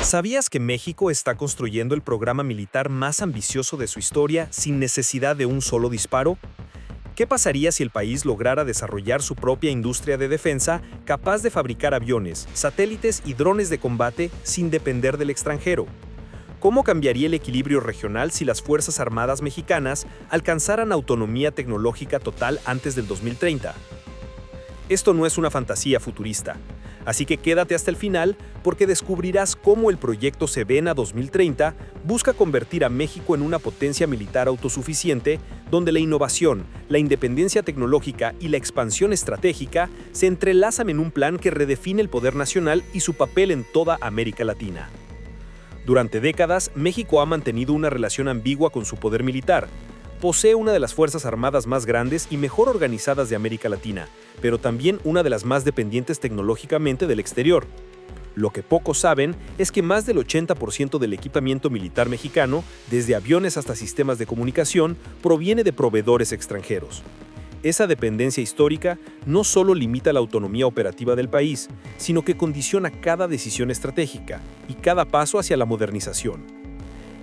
¿Sabías que México está construyendo el programa militar más ambicioso de su historia sin necesidad de un solo disparo? ¿Qué pasaría si el país lograra desarrollar su propia industria de defensa capaz de fabricar aviones, satélites y drones de combate sin depender del extranjero? ¿Cómo cambiaría el equilibrio regional si las Fuerzas Armadas mexicanas alcanzaran autonomía tecnológica total antes del 2030? Esto no es una fantasía futurista, así que quédate hasta el final porque descubrirás cómo el proyecto Sedena 2030 busca convertir a México en una potencia militar autosuficiente donde la innovación, la independencia tecnológica y la expansión estratégica se entrelazan en un plan que redefine el poder nacional y su papel en toda América Latina. Durante décadas, México ha mantenido una relación ambigua con su poder militar. Posee una de las fuerzas armadas más grandes y mejor organizadas de América Latina, pero también una de las más dependientes tecnológicamente del exterior. Lo que pocos saben es que más del 80% del equipamiento militar mexicano, desde aviones hasta sistemas de comunicación, proviene de proveedores extranjeros. Esa dependencia histórica no solo limita la autonomía operativa del país, sino que condiciona cada decisión estratégica y cada paso hacia la modernización.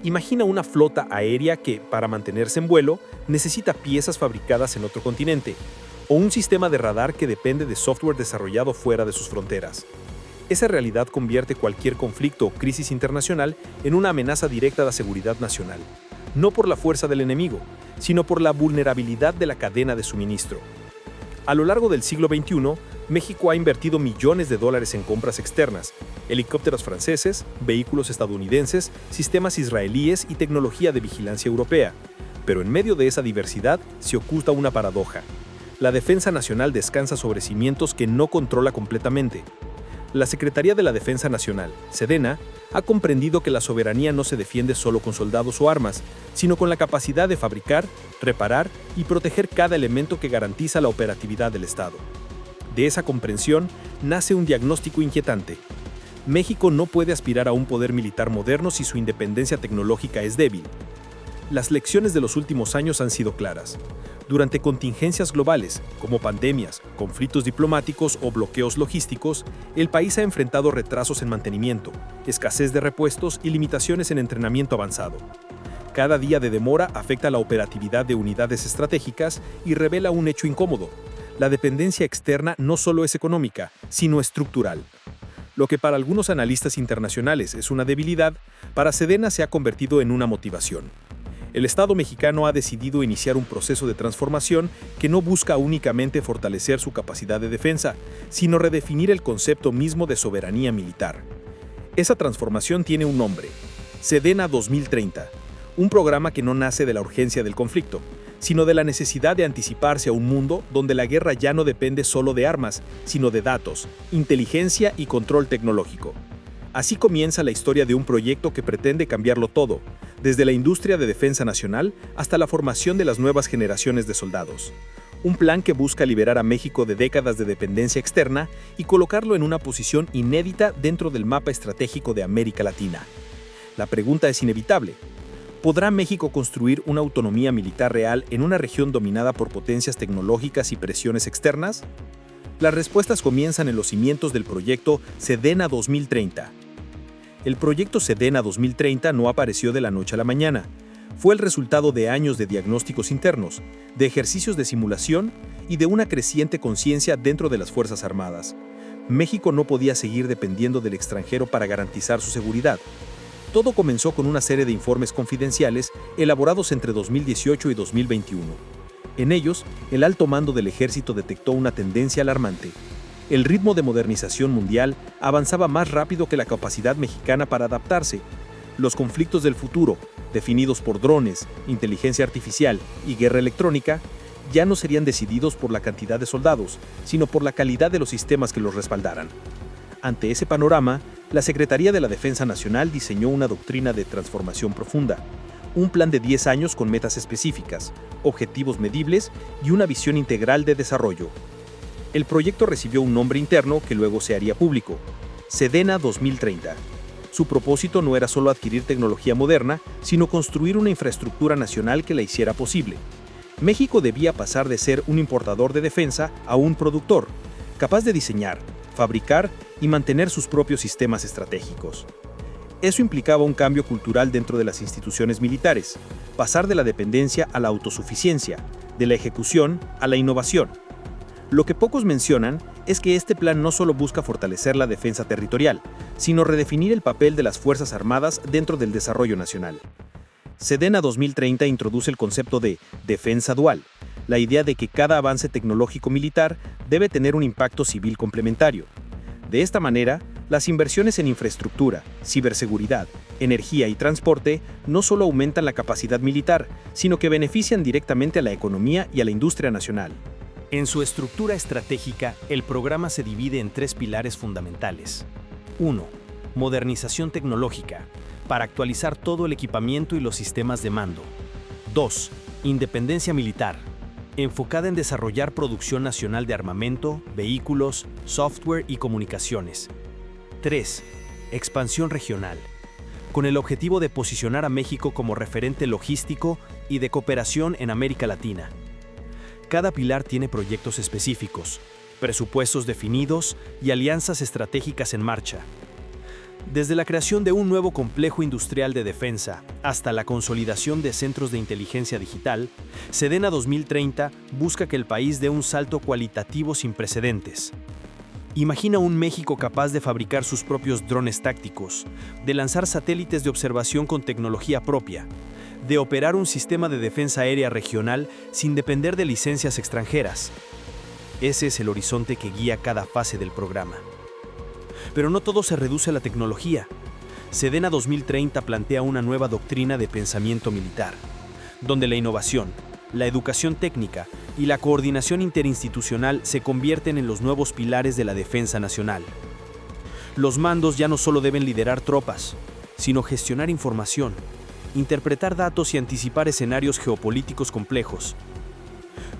Imagina una flota aérea que, para mantenerse en vuelo, necesita piezas fabricadas en otro continente, o un sistema de radar que depende de software desarrollado fuera de sus fronteras. Esa realidad convierte cualquier conflicto o crisis internacional en una amenaza directa a la seguridad nacional, no por la fuerza del enemigo, sino por la vulnerabilidad de la cadena de suministro. A lo largo del siglo XXI, México ha invertido millones de dólares en compras externas, helicópteros franceses, vehículos estadounidenses, sistemas israelíes y tecnología de vigilancia europea. Pero en medio de esa diversidad se oculta una paradoja. La defensa nacional descansa sobre cimientos que no controla completamente. La Secretaría de la Defensa Nacional, Sedena, ha comprendido que la soberanía no se defiende solo con soldados o armas, sino con la capacidad de fabricar, reparar y proteger cada elemento que garantiza la operatividad del Estado. De esa comprensión nace un diagnóstico inquietante. México no puede aspirar a un poder militar moderno si su independencia tecnológica es débil. Las lecciones de los últimos años han sido claras. Durante contingencias globales, como pandemias, conflictos diplomáticos o bloqueos logísticos, el país ha enfrentado retrasos en mantenimiento, escasez de repuestos y limitaciones en entrenamiento avanzado. Cada día de demora afecta la operatividad de unidades estratégicas y revela un hecho incómodo. La dependencia externa no solo es económica, sino estructural. Lo que para algunos analistas internacionales es una debilidad, para Sedena se ha convertido en una motivación. El Estado mexicano ha decidido iniciar un proceso de transformación que no busca únicamente fortalecer su capacidad de defensa, sino redefinir el concepto mismo de soberanía militar. Esa transformación tiene un nombre: Sedena 2030, un programa que no nace de la urgencia del conflicto, sino de la necesidad de anticiparse a un mundo donde la guerra ya no depende solo de armas, sino de datos, inteligencia y control tecnológico. Así comienza la historia de un proyecto que pretende cambiarlo todo, desde la industria de defensa nacional hasta la formación de las nuevas generaciones de soldados. Un plan que busca liberar a México de décadas de dependencia externa y colocarlo en una posición inédita dentro del mapa estratégico de América Latina. La pregunta es inevitable. ¿Podrá México construir una autonomía militar real en una región dominada por potencias tecnológicas y presiones externas? Las respuestas comienzan en los cimientos del proyecto Sedena 2030. El proyecto Sedena 2030 no apareció de la noche a la mañana. Fue el resultado de años de diagnósticos internos, de ejercicios de simulación y de una creciente conciencia dentro de las Fuerzas Armadas. México no podía seguir dependiendo del extranjero para garantizar su seguridad. Todo comenzó con una serie de informes confidenciales elaborados entre 2018 y 2021. En ellos, el alto mando del ejército detectó una tendencia alarmante. El ritmo de modernización mundial avanzaba más rápido que la capacidad mexicana para adaptarse. Los conflictos del futuro, definidos por drones, inteligencia artificial y guerra electrónica, ya no serían decididos por la cantidad de soldados, sino por la calidad de los sistemas que los respaldaran. Ante ese panorama, la Secretaría de la Defensa Nacional diseñó una doctrina de transformación profunda, un plan de 10 años con metas específicas, objetivos medibles y una visión integral de desarrollo. El proyecto recibió un nombre interno que luego se haría público: Sedena 2030. Su propósito no era solo adquirir tecnología moderna, sino construir una infraestructura nacional que la hiciera posible. México debía pasar de ser un importador de defensa a un productor, capaz de diseñar, fabricar y mantener sus propios sistemas estratégicos. Eso implicaba un cambio cultural dentro de las instituciones militares, pasar de la dependencia a la autosuficiencia, de la ejecución a la innovación. Lo que pocos mencionan es que este plan no solo busca fortalecer la defensa territorial, sino redefinir el papel de las Fuerzas Armadas dentro del desarrollo nacional. Sedena 2030 introduce el concepto de defensa dual, la idea de que cada avance tecnológico militar debe tener un impacto civil complementario. De esta manera, las inversiones en infraestructura, ciberseguridad, energía y transporte no solo aumentan la capacidad militar, sino que benefician directamente a la economía y a la industria nacional. En su estructura estratégica, el programa se divide en 3 pilares fundamentales. 1. Modernización tecnológica, para actualizar todo el equipamiento y los sistemas de mando. 2. Independencia militar, enfocada en desarrollar producción nacional de armamento, vehículos, software y comunicaciones. 3. Expansión regional, con el objetivo de posicionar a México como referente logístico y de cooperación en América Latina. Cada pilar tiene proyectos específicos, presupuestos definidos y alianzas estratégicas en marcha. Desde la creación de un nuevo complejo industrial de defensa hasta la consolidación de centros de inteligencia digital, Sedena 2030 busca que el país dé un salto cualitativo sin precedentes. Imagina un México capaz de fabricar sus propios drones tácticos, de lanzar satélites de observación con tecnología propia, de operar un sistema de defensa aérea regional sin depender de licencias extranjeras. Ese es el horizonte que guía cada fase del programa. Pero no todo se reduce a la tecnología. Sedena 2030 plantea una nueva doctrina de pensamiento militar, donde la innovación, la educación técnica y la coordinación interinstitucional se convierten en los nuevos pilares de la defensa nacional. Los mandos ya no solo deben liderar tropas, sino gestionar información, interpretar datos y anticipar escenarios geopolíticos complejos.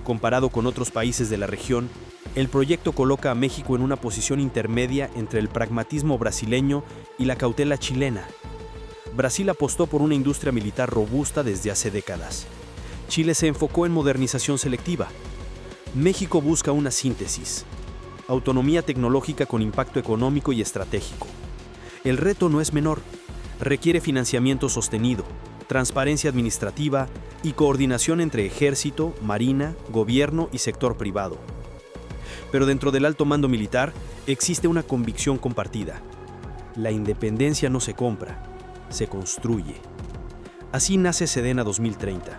Comparado con otros países de la región, el proyecto coloca a México en una posición intermedia entre el pragmatismo brasileño y la cautela chilena. Brasil apostó por una industria militar robusta desde hace décadas. Chile se enfocó en modernización selectiva. México busca una síntesis: autonomía tecnológica con impacto económico y estratégico. El reto no es menor. Requiere financiamiento sostenido, transparencia administrativa y coordinación entre ejército, marina, gobierno y sector privado. Pero dentro del alto mando militar existe una convicción compartida: la independencia no se compra, se construye. Así nace Sedena 2030,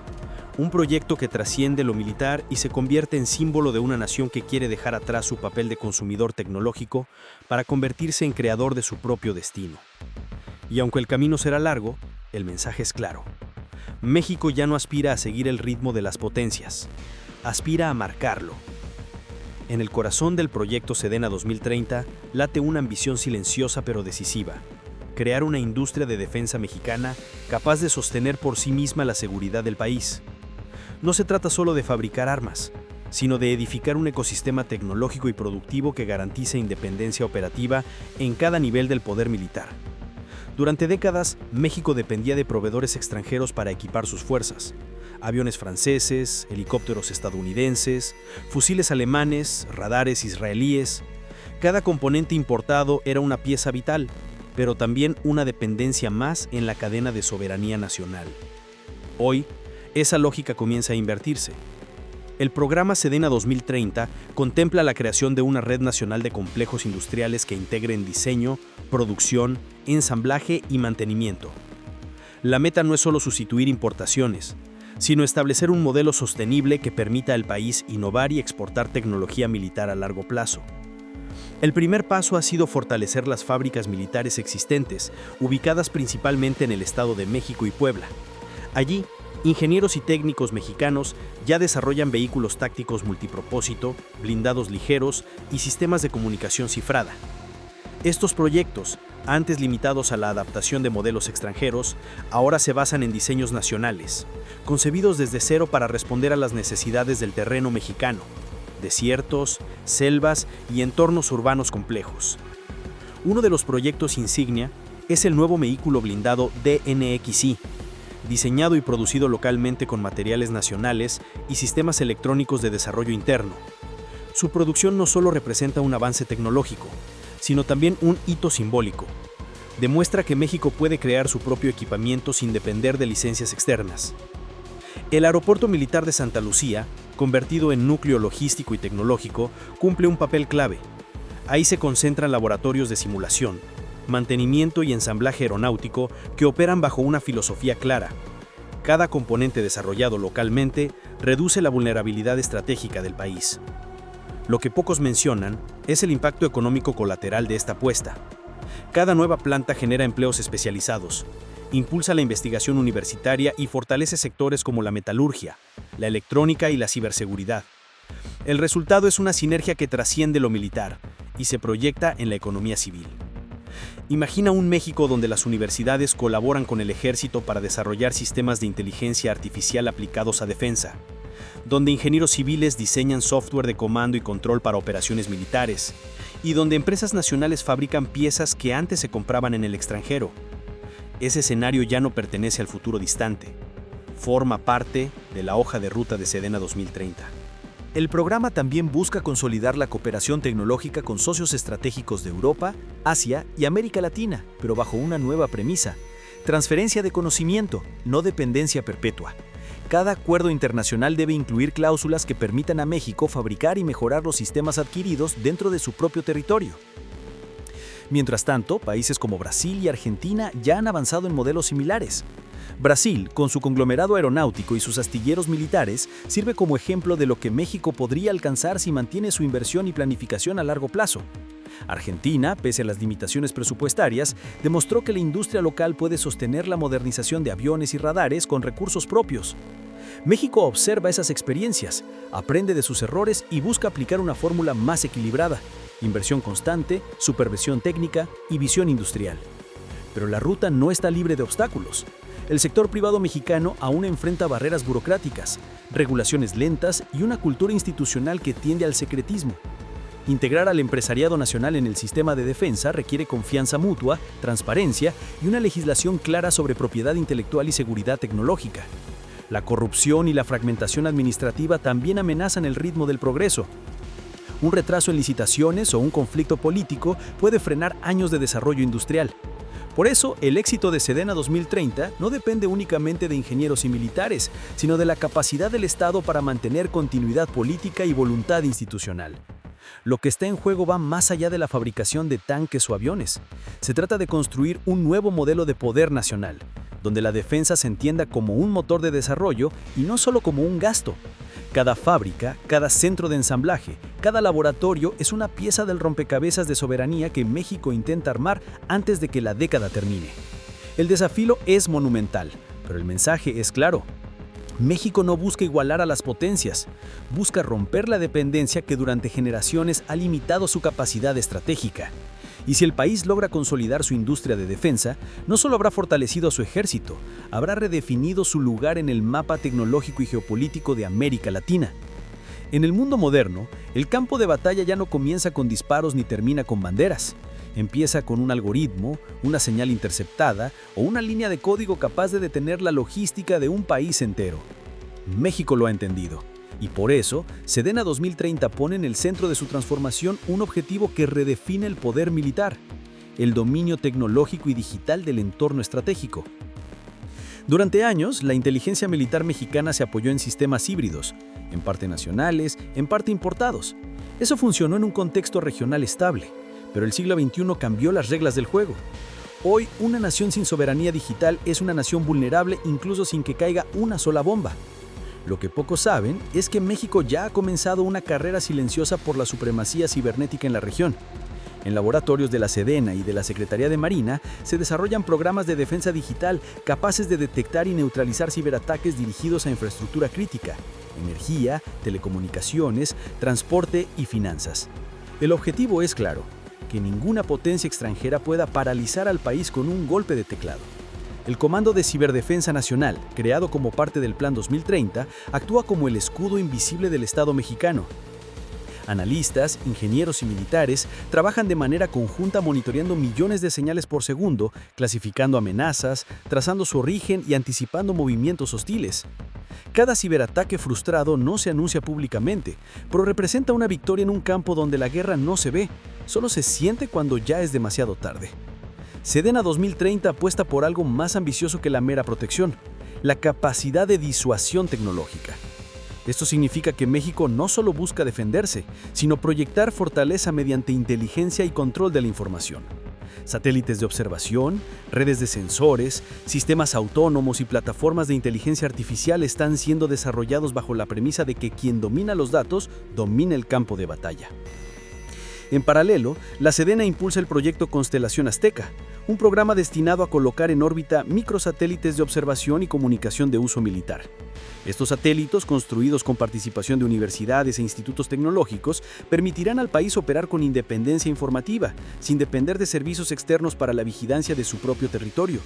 un proyecto que trasciende lo militar y se convierte en símbolo de una nación que quiere dejar atrás su papel de consumidor tecnológico para convertirse en creador de su propio destino. Y aunque el camino será largo, el mensaje es claro. México ya no aspira a seguir el ritmo de las potencias, aspira a marcarlo. En el corazón del proyecto Sedena 2030 late una ambición silenciosa pero decisiva: crear una industria de defensa mexicana capaz de sostener por sí misma la seguridad del país. No se trata solo de fabricar armas, sino de edificar un ecosistema tecnológico y productivo que garantice independencia operativa en cada nivel del poder militar. Durante décadas, México dependía de proveedores extranjeros para equipar sus fuerzas: aviones franceses, helicópteros estadounidenses, fusiles alemanes, radares israelíes. Cada componente importado era una pieza vital, pero también una dependencia más en la cadena de soberanía nacional. Hoy, esa lógica comienza a invertirse. El programa Sedena 2030 contempla la creación de una red nacional de complejos industriales que integren diseño, producción, ensamblaje y mantenimiento. La meta no es solo sustituir importaciones, sino establecer un modelo sostenible que permita al país innovar y exportar tecnología militar a largo plazo. El primer paso ha sido fortalecer las fábricas militares existentes, ubicadas principalmente en el Estado de México y Puebla. Allí, ingenieros y técnicos mexicanos ya desarrollan vehículos tácticos multipropósito, blindados ligeros y sistemas de comunicación cifrada. Estos proyectos, antes limitados a la adaptación de modelos extranjeros, ahora se basan en diseños nacionales, concebidos desde cero para responder a las necesidades del terreno mexicano: desiertos, selvas y entornos urbanos complejos. Uno de los proyectos insignia es el nuevo vehículo blindado DNXI, diseñado y producido localmente con materiales nacionales y sistemas electrónicos de desarrollo interno. Su producción no solo representa un avance tecnológico, sino también un hito simbólico. demuestra que México puede crear su propio equipamiento sin depender de licencias externas. El Aeropuerto Militar de Santa Lucía, convertido en núcleo logístico y tecnológico, cumple un papel clave. Ahí se concentran laboratorios de simulación, mantenimiento y ensamblaje aeronáutico que operan bajo una filosofía clara. Cada componente desarrollado localmente reduce la vulnerabilidad estratégica del país. Lo que pocos mencionan es el impacto económico colateral de esta apuesta. Cada nueva planta genera empleos especializados, impulsa la investigación universitaria y fortalece sectores como la metalurgia, la electrónica y la ciberseguridad. El resultado es una sinergia que trasciende lo militar y se proyecta en la economía civil. Imagina un México donde las universidades colaboran con el ejército para desarrollar sistemas de inteligencia artificial aplicados a defensa, donde ingenieros civiles diseñan software de comando y control para operaciones militares, y donde empresas nacionales fabrican piezas que antes se compraban en el extranjero. Ese escenario ya no pertenece al futuro distante. Forma parte de la hoja de ruta de Sedena 2030. El programa también busca consolidar la cooperación tecnológica con socios estratégicos de Europa, Asia y América Latina, pero bajo una nueva premisa: transferencia de conocimiento, no dependencia perpetua. Cada acuerdo internacional debe incluir cláusulas que permitan a México fabricar y mejorar los sistemas adquiridos dentro de su propio territorio. Mientras tanto, países como Brasil y Argentina ya han avanzado en modelos similares. Brasil, con su conglomerado aeronáutico y sus astilleros militares, sirve como ejemplo de lo que México podría alcanzar si mantiene su inversión y planificación a largo plazo. Argentina, pese a las limitaciones presupuestarias, demostró que la industria local puede sostener la modernización de aviones y radares con recursos propios. México observa esas experiencias, aprende de sus errores y busca aplicar una fórmula más equilibrada: inversión constante, supervisión técnica y visión industrial. Pero la ruta no está libre de obstáculos. El sector privado mexicano aún enfrenta barreras burocráticas, regulaciones lentas y una cultura institucional que tiende al secretismo. Integrar al empresariado nacional en el sistema de defensa requiere confianza mutua, transparencia y una legislación clara sobre propiedad intelectual y seguridad tecnológica. La corrupción y la fragmentación administrativa también amenazan el ritmo del progreso. Un retraso en licitaciones o un conflicto político puede frenar años de desarrollo industrial. Por eso, el éxito de Sedena 2030 no depende únicamente de ingenieros y militares, sino de la capacidad del Estado para mantener continuidad política y voluntad institucional. Lo que está en juego va más allá de la fabricación de tanques o aviones. Se trata de construir un nuevo modelo de poder nacional, donde la defensa se entienda como un motor de desarrollo y no solo como un gasto. Cada fábrica, cada centro de ensamblaje, cada laboratorio es una pieza del rompecabezas de soberanía que México intenta armar antes de que la década termine. El desafío es monumental, pero el mensaje es claro. México no busca igualar a las potencias, busca romper la dependencia que durante generaciones ha limitado su capacidad estratégica. Y si el país logra consolidar su industria de defensa, no solo habrá fortalecido a su ejército, habrá redefinido su lugar en el mapa tecnológico y geopolítico de América Latina. En el mundo moderno, el campo de batalla ya no comienza con disparos ni termina con banderas. Empieza con un algoritmo, una señal interceptada o una línea de código capaz de detener la logística de un país entero. México lo ha entendido. Y por eso, Sedena 2030 pone en el centro de su transformación un objetivo que redefine el poder militar: el dominio tecnológico y digital del entorno estratégico. Durante años, la inteligencia militar mexicana se apoyó en sistemas híbridos, en parte nacionales, en parte importados. Eso funcionó en un contexto regional estable, pero el siglo XXI cambió las reglas del juego. Hoy, una nación sin soberanía digital es una nación vulnerable incluso sin que caiga una sola bomba. Lo que pocos saben es que México ya ha comenzado una carrera silenciosa por la supremacía cibernética en la región. En laboratorios de la Sedena y de la Secretaría de Marina se desarrollan programas de defensa digital capaces de detectar y neutralizar ciberataques dirigidos a infraestructura crítica, energía, telecomunicaciones, transporte y finanzas. El objetivo es claro: que ninguna potencia extranjera pueda paralizar al país con un golpe de teclado. El Comando de Ciberdefensa Nacional, creado como parte del Plan 2030, actúa como el escudo invisible del Estado mexicano. Analistas, ingenieros y militares trabajan de manera conjunta monitoreando millones de señales por segundo, clasificando amenazas, trazando su origen y anticipando movimientos hostiles. Cada ciberataque frustrado no se anuncia públicamente, pero representa una victoria en un campo donde la guerra no se ve, solo se siente cuando ya es demasiado tarde. Sedena 2030 apuesta por algo más ambicioso que la mera protección, la capacidad de disuasión tecnológica. Esto significa que México no solo busca defenderse, sino proyectar fortaleza mediante inteligencia y control de la información. Satélites de observación, redes de sensores, sistemas autónomos y plataformas de inteligencia artificial están siendo desarrollados bajo la premisa de que quien domina los datos domina el campo de batalla. En paralelo, la Sedena impulsa el proyecto Constelación Azteca, un programa destinado a colocar en órbita microsatélites de observación y comunicación de uso militar. Estos satélites, construidos con participación de universidades e institutos tecnológicos, permitirán al país operar con independencia informativa, sin depender de servicios externos para la vigilancia de su propio territorio.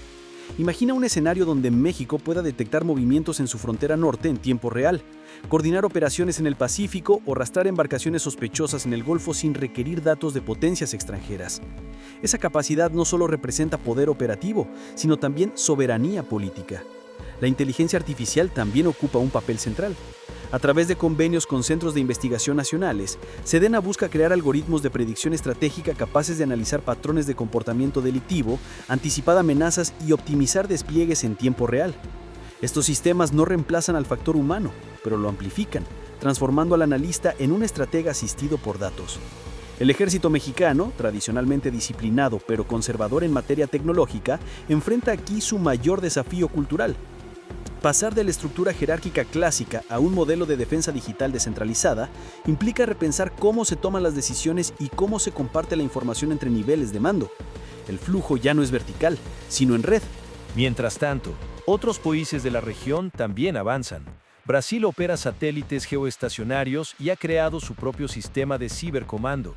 Imagina un escenario donde México pueda detectar movimientos en su frontera norte en tiempo real, coordinar operaciones en el Pacífico o rastrear embarcaciones sospechosas en el Golfo sin requerir datos de potencias extranjeras. Esa capacidad no solo representa poder operativo, sino también soberanía política. La inteligencia artificial también ocupa un papel central. A través de convenios con centros de investigación nacionales, Sedena busca crear algoritmos de predicción estratégica capaces de analizar patrones de comportamiento delictivo, anticipar amenazas y optimizar despliegues en tiempo real. Estos sistemas no reemplazan al factor humano, pero lo amplifican, transformando al analista en un estratega asistido por datos. El ejército mexicano, tradicionalmente disciplinado pero conservador en materia tecnológica, enfrenta aquí su mayor desafío cultural. Pasar de la estructura jerárquica clásica a un modelo de defensa digital descentralizada implica repensar cómo se toman las decisiones y cómo se comparte la información entre niveles de mando. El flujo ya no es vertical, sino en red. Mientras tanto, otros países de la región también avanzan. Brasil opera satélites geoestacionarios y ha creado su propio sistema de cibercomando.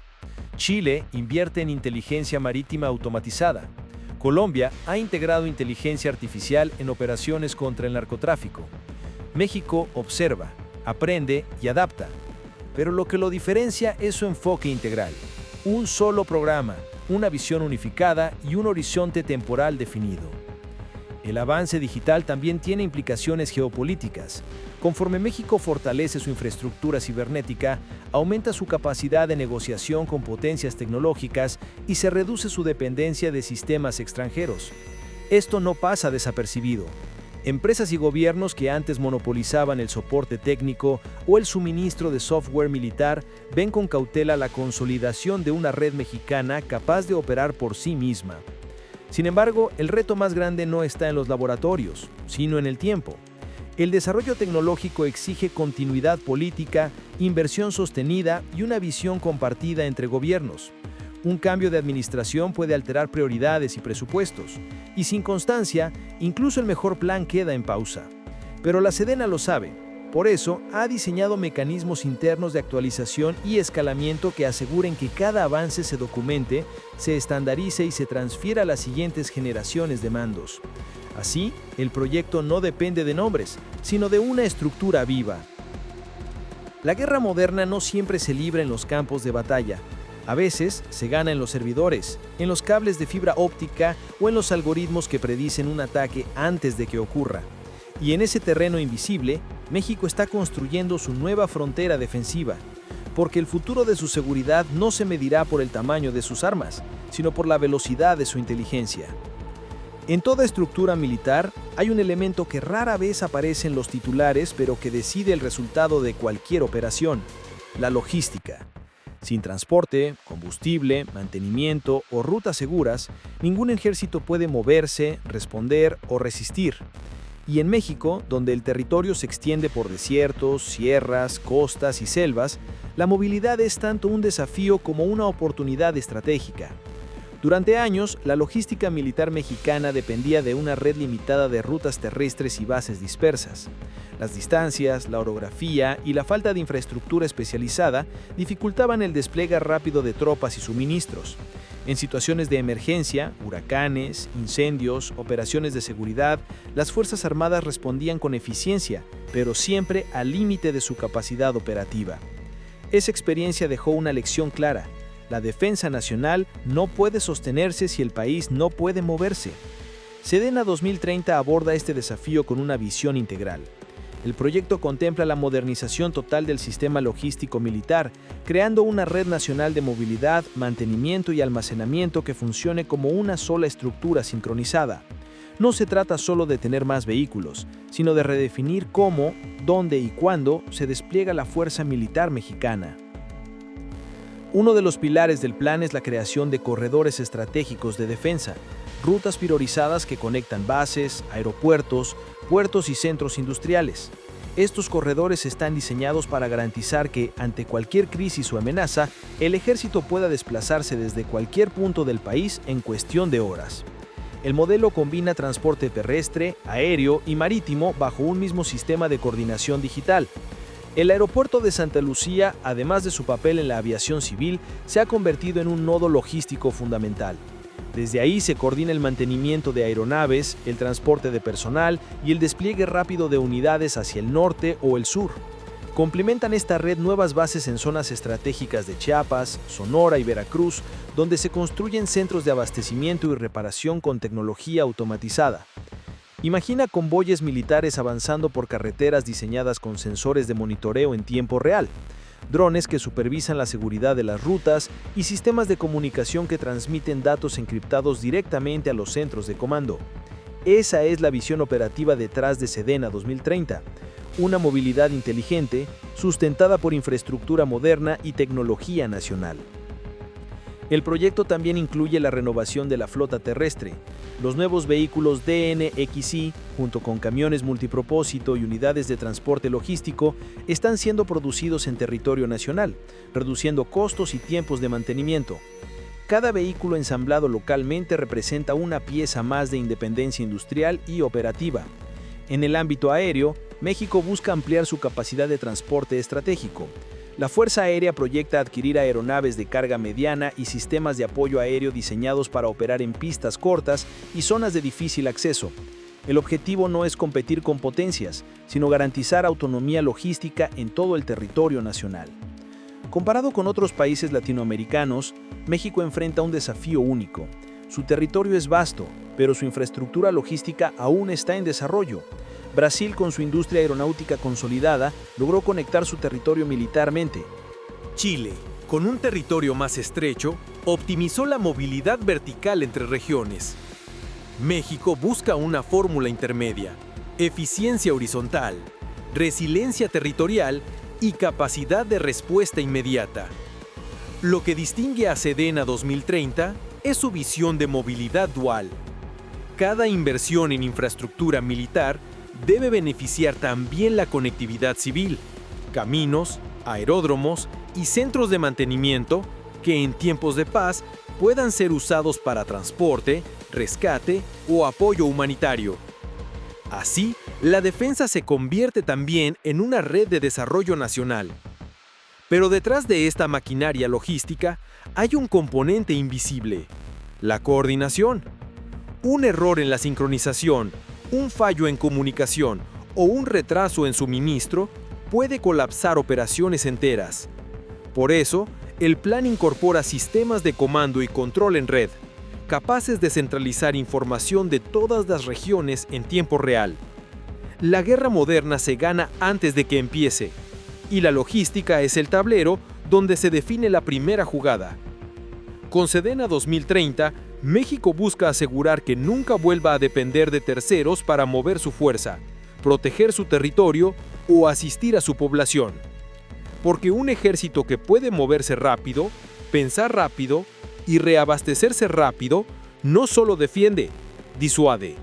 Chile invierte en inteligencia marítima automatizada. Colombia ha integrado inteligencia artificial en operaciones contra el narcotráfico. México observa, aprende y adapta. Pero lo que lo diferencia es su enfoque integral. Un solo programa, una visión unificada y un horizonte temporal definido. El avance digital también tiene implicaciones geopolíticas. Conforme México fortalece su infraestructura cibernética, aumenta su capacidad de negociación con potencias tecnológicas y se reduce su dependencia de sistemas extranjeros. Esto no pasa desapercibido. Empresas y gobiernos que antes monopolizaban el soporte técnico o el suministro de software militar ven con cautela la consolidación de una red mexicana capaz de operar por sí misma. Sin embargo, el reto más grande no está en los laboratorios, sino en el tiempo. El desarrollo tecnológico exige continuidad política, inversión sostenida y una visión compartida entre gobiernos. Un cambio de administración puede alterar prioridades y presupuestos, y sin constancia, incluso el mejor plan queda en pausa. Pero la Sedena lo sabe. Por eso, ha diseñado mecanismos internos de actualización y escalamiento que aseguren que cada avance se documente, se estandarice y se transfiera a las siguientes generaciones de mandos. Así, el proyecto no depende de nombres, sino de una estructura viva. La guerra moderna no siempre se libra en los campos de batalla. A veces se gana en los servidores, en los cables de fibra óptica o en los algoritmos que predicen un ataque antes de que ocurra. Y en ese terreno invisible, México está construyendo su nueva frontera defensiva, porque el futuro de su seguridad no se medirá por el tamaño de sus armas, sino por la velocidad de su inteligencia. En toda estructura militar hay un elemento que rara vez aparece en los titulares, pero que decide el resultado de cualquier operación: la logística. Sin transporte, combustible, mantenimiento o rutas seguras, ningún ejército puede moverse, responder o resistir. Y en México, donde el territorio se extiende por desiertos, sierras, costas y selvas, la movilidad es tanto un desafío como una oportunidad estratégica. Durante años, la logística militar mexicana dependía de una red limitada de rutas terrestres y bases dispersas. Las distancias, la orografía y la falta de infraestructura especializada dificultaban el despliegue rápido de tropas y suministros. En situaciones de emergencia, huracanes, incendios, operaciones de seguridad, las Fuerzas Armadas respondían con eficiencia, pero siempre al límite de su capacidad operativa. Esa experiencia dejó una lección clara: la defensa nacional no puede sostenerse si el país no puede moverse. Sedena 2030 aborda este desafío con una visión integral. El proyecto contempla la modernización total del sistema logístico militar, creando una red nacional de movilidad, mantenimiento y almacenamiento que funcione como una sola estructura sincronizada. No se trata solo de tener más vehículos, sino de redefinir cómo, dónde y cuándo se despliega la fuerza militar mexicana. Uno de los pilares del plan es la creación de corredores estratégicos de defensa, rutas priorizadas que conectan bases, aeropuertos, puertos y centros industriales. Estos corredores están diseñados para garantizar que, ante cualquier crisis o amenaza, el ejército pueda desplazarse desde cualquier punto del país en cuestión de horas. El modelo combina transporte terrestre, aéreo y marítimo bajo un mismo sistema de coordinación digital. El aeropuerto de Santa Lucía, además de su papel en la aviación civil, se ha convertido en un nodo logístico fundamental. Desde ahí se coordina el mantenimiento de aeronaves, el transporte de personal y el despliegue rápido de unidades hacia el norte o el sur. Complementan esta red nuevas bases en zonas estratégicas de Chiapas, Sonora y Veracruz, donde se construyen centros de abastecimiento y reparación con tecnología automatizada. Imagina convoyes militares avanzando por carreteras diseñadas con sensores de monitoreo en tiempo real, drones que supervisan la seguridad de las rutas y sistemas de comunicación que transmiten datos encriptados directamente a los centros de comando. Esa es la visión operativa detrás de Sedena 2030, una movilidad inteligente, sustentada por infraestructura moderna y tecnología nacional. El proyecto también incluye la renovación de la flota terrestre. Los nuevos vehículos DNXI, junto con camiones multipropósito y unidades de transporte logístico, están siendo producidos en territorio nacional, reduciendo costos y tiempos de mantenimiento. Cada vehículo ensamblado localmente representa una pieza más de independencia industrial y operativa. En el ámbito aéreo, México busca ampliar su capacidad de transporte estratégico. La Fuerza Aérea proyecta adquirir aeronaves de carga mediana y sistemas de apoyo aéreo diseñados para operar en pistas cortas y zonas de difícil acceso. El objetivo no es competir con potencias, sino garantizar autonomía logística en todo el territorio nacional. Comparado con otros países latinoamericanos, México enfrenta un desafío único. Su territorio es vasto, pero su infraestructura logística aún está en desarrollo. Brasil, con su industria aeronáutica consolidada, logró conectar su territorio militarmente. Chile, con un territorio más estrecho, optimizó la movilidad vertical entre regiones. México busca una fórmula intermedia: eficiencia horizontal, resiliencia territorial y capacidad de respuesta inmediata. Lo que distingue a Sedena 2030 es su visión de movilidad dual. Cada inversión en infraestructura militar debe beneficiar también la conectividad civil, caminos, aeródromos y centros de mantenimiento que en tiempos de paz puedan ser usados para transporte, rescate o apoyo humanitario. Así, la defensa se convierte también en una red de desarrollo nacional. Pero detrás de esta maquinaria logística hay un componente invisible: la coordinación. Un error en la sincronización, un fallo en comunicación o un retraso en suministro puede colapsar operaciones enteras. Por eso, el plan incorpora sistemas de comando y control en red, capaces de centralizar información de todas las regiones en tiempo real. La guerra moderna se gana antes de que empiece, y la logística es el tablero donde se define la primera jugada. Con Sedena 2030, México busca asegurar que nunca vuelva a depender de terceros para mover su fuerza, proteger su territorio o asistir a su población. Porque un ejército que puede moverse rápido, pensar rápido y reabastecerse rápido, no solo defiende, disuade.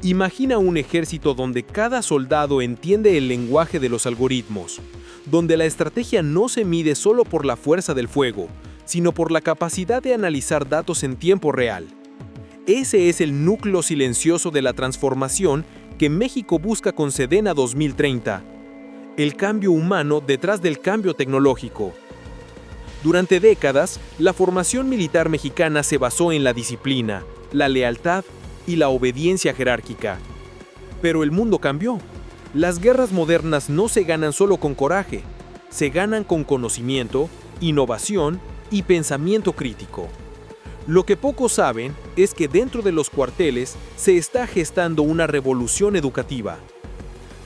Imagina un ejército donde cada soldado entiende el lenguaje de los algoritmos, donde la estrategia no se mide solo por la fuerza del fuego, sino por la capacidad de analizar datos en tiempo real. Ese es el núcleo silencioso de la transformación que México busca con Sedena 2030. El cambio humano detrás del cambio tecnológico. Durante décadas, la formación militar mexicana se basó en la disciplina, la lealtad y la obediencia jerárquica. Pero el mundo cambió. Las guerras modernas no se ganan solo con coraje, se ganan con conocimiento, innovación y pensamiento crítico. Lo que pocos saben es que dentro de los cuarteles se está gestando una revolución educativa.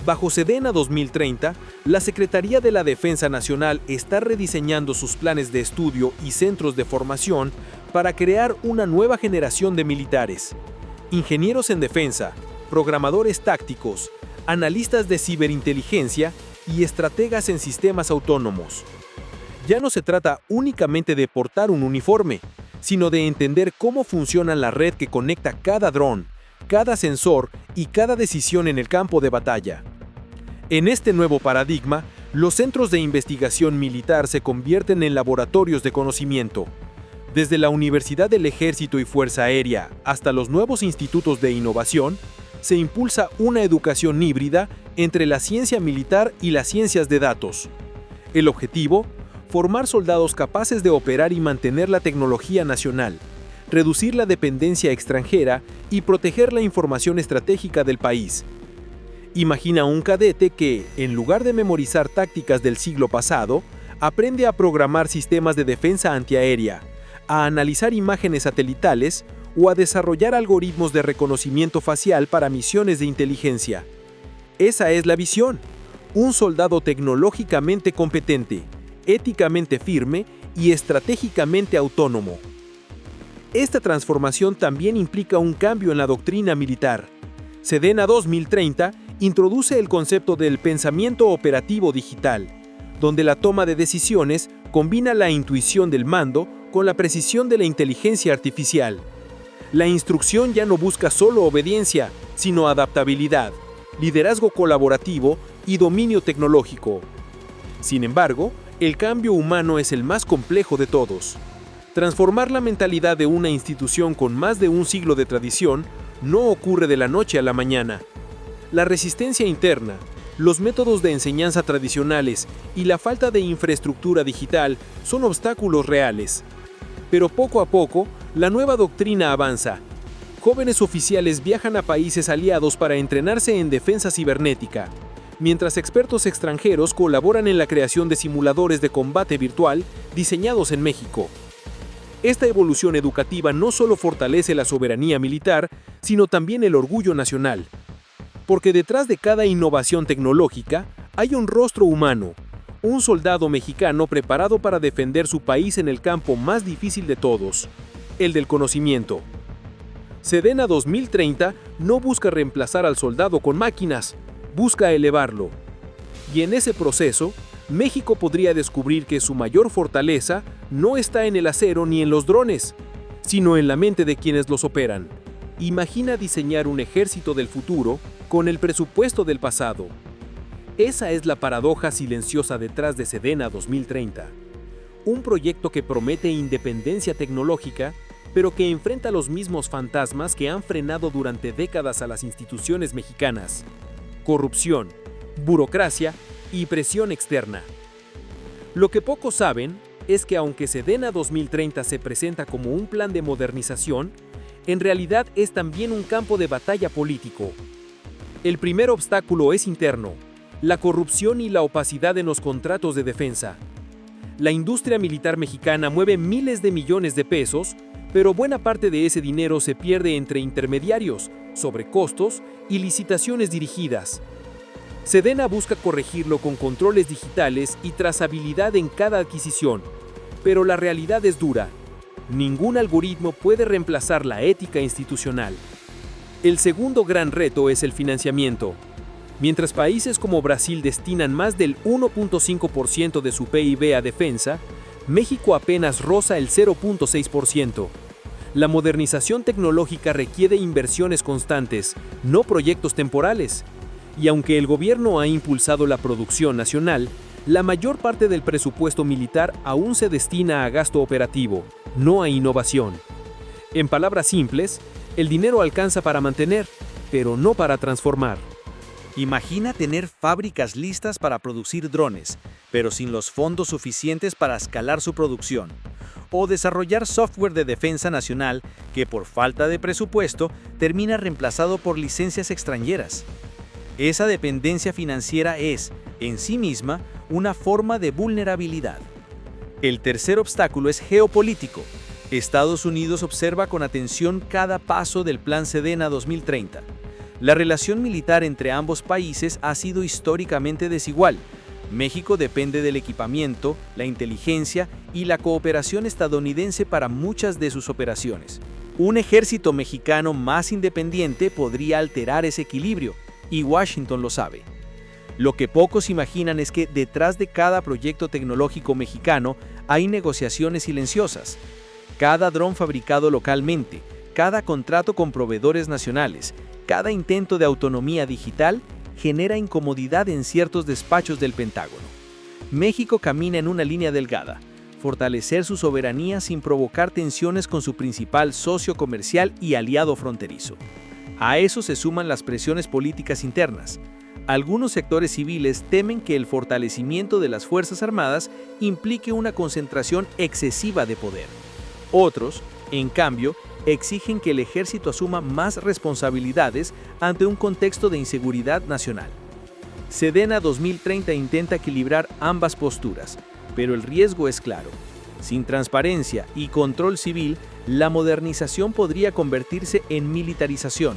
Bajo Sedena 2030, la Secretaría de la Defensa Nacional está rediseñando sus planes de estudio y centros de formación para crear una nueva generación de militares, ingenieros en defensa, programadores tácticos, analistas de ciberinteligencia y estrategas en sistemas autónomos. Ya no se trata únicamente de portar un uniforme, sino de entender cómo funciona la red que conecta cada dron, cada sensor y cada decisión en el campo de batalla. En este nuevo paradigma, los centros de investigación militar se convierten en laboratorios de conocimiento. Desde la Universidad del Ejército y Fuerza Aérea hasta los nuevos institutos de innovación, se impulsa una educación híbrida entre la ciencia militar y las ciencias de datos. El objetivo: formar soldados capaces de operar y mantener la tecnología nacional, reducir la dependencia extranjera y proteger la información estratégica del país. Imagina un cadete que, en lugar de memorizar tácticas del siglo pasado, aprende a programar sistemas de defensa antiaérea, a analizar imágenes satelitales o a desarrollar algoritmos de reconocimiento facial para misiones de inteligencia. Esa es la visión: un soldado tecnológicamente competente, éticamente firme y estratégicamente autónomo. Esta transformación también implica un cambio en la doctrina militar. Sedena 2030 introduce el concepto del pensamiento operativo digital, donde la toma de decisiones combina la intuición del mando con la precisión de la inteligencia artificial. La instrucción ya no busca solo obediencia, sino adaptabilidad, liderazgo colaborativo y dominio tecnológico. Sin embargo, el cambio humano es el más complejo de todos. Transformar la mentalidad de una institución con más de un siglo de tradición no ocurre de la noche a la mañana. La resistencia interna, los métodos de enseñanza tradicionales y la falta de infraestructura digital son obstáculos reales. Pero poco a poco, la nueva doctrina avanza. Jóvenes oficiales viajan a países aliados para entrenarse en defensa cibernética, mientras expertos extranjeros colaboran en la creación de simuladores de combate virtual diseñados en México. Esta evolución educativa no solo fortalece la soberanía militar, sino también el orgullo nacional. Porque detrás de cada innovación tecnológica hay un rostro humano, un soldado mexicano preparado para defender su país en el campo más difícil de todos, el del conocimiento. Sedena 2030 no busca reemplazar al soldado con máquinas, busca elevarlo. Y en ese proceso, México podría descubrir que su mayor fortaleza no está en el acero ni en los drones, sino en la mente de quienes los operan. Imagina diseñar un ejército del futuro con el presupuesto del pasado. Esa es la paradoja silenciosa detrás de Sedena 2030. Un proyecto que promete independencia tecnológica, pero que enfrenta los mismos fantasmas que han frenado durante décadas a las instituciones mexicanas: corrupción, burocracia y presión externa. Lo que pocos saben es que aunque Sedena 2030 se presenta como un plan de modernización, en realidad es también un campo de batalla político. El primer obstáculo es interno: la corrupción y la opacidad en los contratos de defensa. La industria militar mexicana mueve miles de millones de pesos, pero buena parte de ese dinero se pierde entre intermediarios, sobrecostos y licitaciones dirigidas. Sedena busca corregirlo con controles digitales y trazabilidad en cada adquisición, pero la realidad es dura. Ningún algoritmo puede reemplazar la ética institucional. El segundo gran reto es el financiamiento. Mientras países como Brasil destinan más del 1.5% de su PIB a defensa, México apenas roza el 0.6%. La modernización tecnológica requiere inversiones constantes, no proyectos temporales. Y aunque el gobierno ha impulsado la producción nacional, la mayor parte del presupuesto militar aún se destina a gasto operativo, no a innovación. En palabras simples, el dinero alcanza para mantener, pero no para transformar. Imagina tener fábricas listas para producir drones, pero sin los fondos suficientes para escalar su producción. O desarrollar software de defensa nacional que por falta de presupuesto termina reemplazado por licencias extranjeras. Esa dependencia financiera es, en sí misma, una forma de vulnerabilidad. El tercer obstáculo es geopolítico. Estados Unidos observa con atención cada paso del Plan Sedena 2030. La relación militar entre ambos países ha sido históricamente desigual. México depende del equipamiento, la inteligencia y la cooperación estadounidense para muchas de sus operaciones. Un ejército mexicano más independiente podría alterar ese equilibrio, y Washington lo sabe. Lo que pocos imaginan es que detrás de cada proyecto tecnológico mexicano hay negociaciones silenciosas. Cada dron fabricado localmente, cada contrato con proveedores nacionales, cada intento de autonomía digital genera incomodidad en ciertos despachos del Pentágono. México camina en una línea delgada: fortalecer su soberanía sin provocar tensiones con su principal socio comercial y aliado fronterizo. A eso se suman las presiones políticas internas. Algunos sectores civiles temen que el fortalecimiento de las Fuerzas Armadas implique una concentración excesiva de poder. Otros, en cambio, exigen que el ejército asuma más responsabilidades ante un contexto de inseguridad nacional. Sedena 2030 intenta equilibrar ambas posturas, pero el riesgo es claro. Sin transparencia y control civil, la modernización podría convertirse en militarización.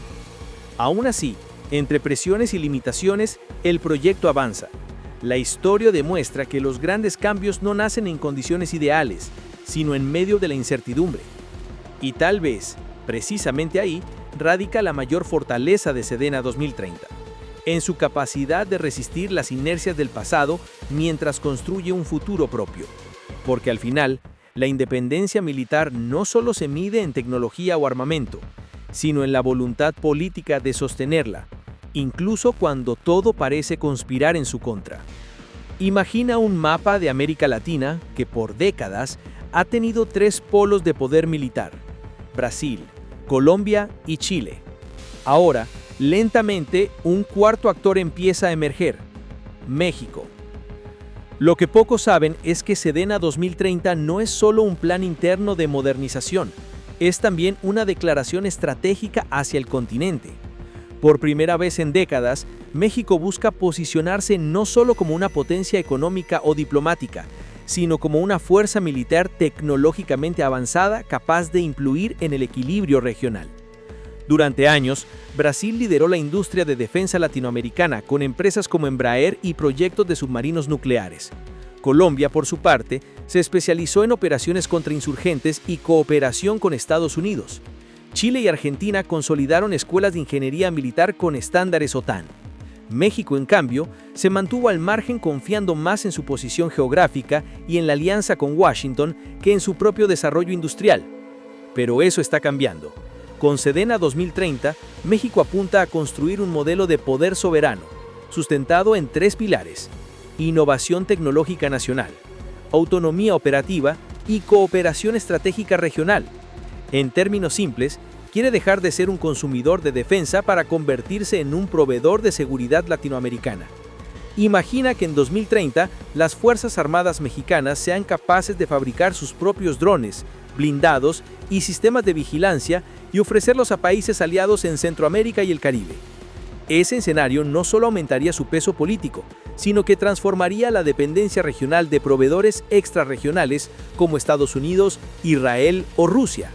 Aún así, entre presiones y limitaciones, el proyecto avanza. La historia demuestra que los grandes cambios no nacen en condiciones ideales, sino en medio de la incertidumbre. Y tal vez, precisamente ahí, radica la mayor fortaleza de Sedena 2030, en su capacidad de resistir las inercias del pasado mientras construye un futuro propio. Porque al final, la independencia militar no solo se mide en tecnología o armamento, sino en la voluntad política de sostenerla, incluso cuando todo parece conspirar en su contra. Imagina un mapa de América Latina que por décadas ha tenido 3 polos de poder militar: Brasil, Colombia y Chile. Ahora, lentamente, un cuarto actor empieza a emerger: México. Lo que pocos saben es que Sedena 2030 no es solo un plan interno de modernización, es también una declaración estratégica hacia el continente. Por primera vez en décadas, México busca posicionarse no solo como una potencia económica o diplomática, sino como una fuerza militar tecnológicamente avanzada capaz de influir en el equilibrio regional. Durante años, Brasil lideró la industria de defensa latinoamericana con empresas como Embraer y proyectos de submarinos nucleares. Colombia, por su parte, se especializó en operaciones contra insurgentes y cooperación con Estados Unidos. Chile y Argentina consolidaron escuelas de ingeniería militar con estándares OTAN. México, en cambio, se mantuvo al margen confiando más en su posición geográfica y en la alianza con Washington que en su propio desarrollo industrial. Pero eso está cambiando. Con Sedena 2030, México apunta a construir un modelo de poder soberano, sustentado en 3 pilares: innovación tecnológica nacional, autonomía operativa y cooperación estratégica regional. En términos simples, quiere dejar de ser un consumidor de defensa para convertirse en un proveedor de seguridad latinoamericana. Imagina que en 2030 las Fuerzas Armadas mexicanas sean capaces de fabricar sus propios drones, blindados y sistemas de vigilancia y ofrecerlos a países aliados en Centroamérica y el Caribe. Ese escenario no solo aumentaría su peso político, sino que transformaría la dependencia regional de proveedores extrarregionales como Estados Unidos, Israel o Rusia.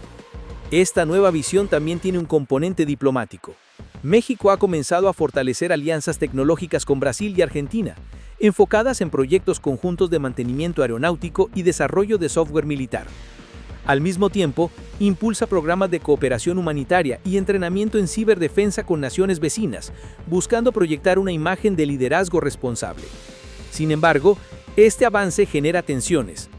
Esta nueva visión también tiene un componente diplomático. México ha comenzado a fortalecer alianzas tecnológicas con Brasil y Argentina, enfocadas en proyectos conjuntos de mantenimiento aeronáutico y desarrollo de software militar. Al mismo tiempo, impulsa programas de cooperación humanitaria y entrenamiento en ciberdefensa con naciones vecinas, buscando proyectar una imagen de liderazgo responsable. Sin embargo, este avance genera tensiones.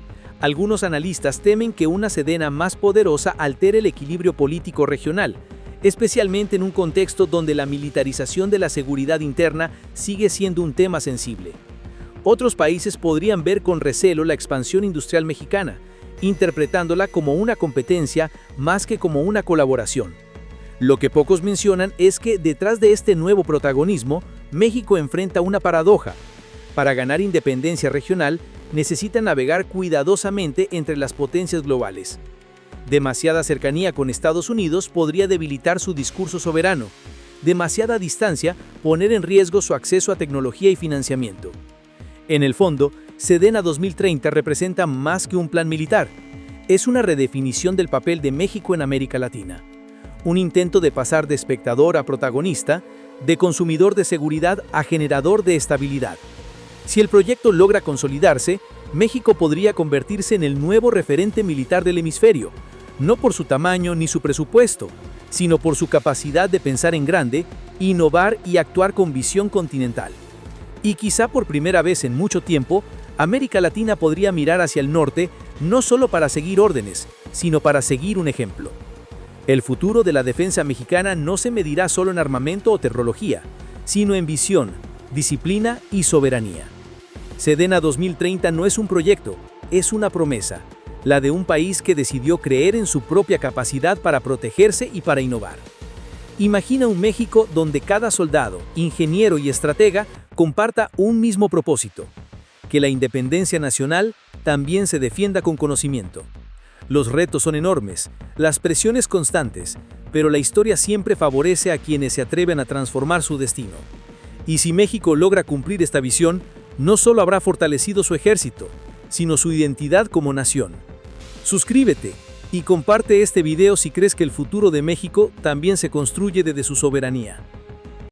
Algunos analistas temen que una Sedena más poderosa altere el equilibrio político regional, especialmente en un contexto donde la militarización de la seguridad interna sigue siendo un tema sensible. Otros países podrían ver con recelo la expansión industrial mexicana, interpretándola como una competencia más que como una colaboración. Lo que pocos mencionan es que detrás de este nuevo protagonismo, México enfrenta una paradoja. Para ganar independencia regional, necesita navegar cuidadosamente entre las potencias globales. Demasiada cercanía con Estados Unidos podría debilitar su discurso soberano. Demasiada distancia poner en riesgo su acceso a tecnología y financiamiento. En el fondo, Sedena 2030 representa más que un plan militar. Es una redefinición del papel de México en América Latina. un intento de pasar de espectador a protagonista, de consumidor de seguridad a generador de estabilidad. Si el proyecto logra consolidarse, México podría convertirse en el nuevo referente militar del hemisferio, no por su tamaño ni su presupuesto, sino por su capacidad de pensar en grande, innovar y actuar con visión continental. Y quizá por primera vez en mucho tiempo, América Latina podría mirar hacia el norte no solo para seguir órdenes, sino para seguir un ejemplo. El futuro de la defensa mexicana no se medirá solo en armamento o tecnología, sino en visión, disciplina y soberanía. Sedena 2030 no es un proyecto, es una promesa, la de un país que decidió creer en su propia capacidad para protegerse y para innovar. Imagina un México donde cada soldado, ingeniero y estratega comparta un mismo propósito: que la independencia nacional también se defienda con conocimiento. Los retos son enormes, las presiones constantes, pero la historia siempre favorece a quienes se atreven a transformar su destino. Y si México logra cumplir esta visión, no solo habrá fortalecido su ejército, sino su identidad como nación. Suscríbete y comparte este video si crees que el futuro de México también se construye desde su soberanía.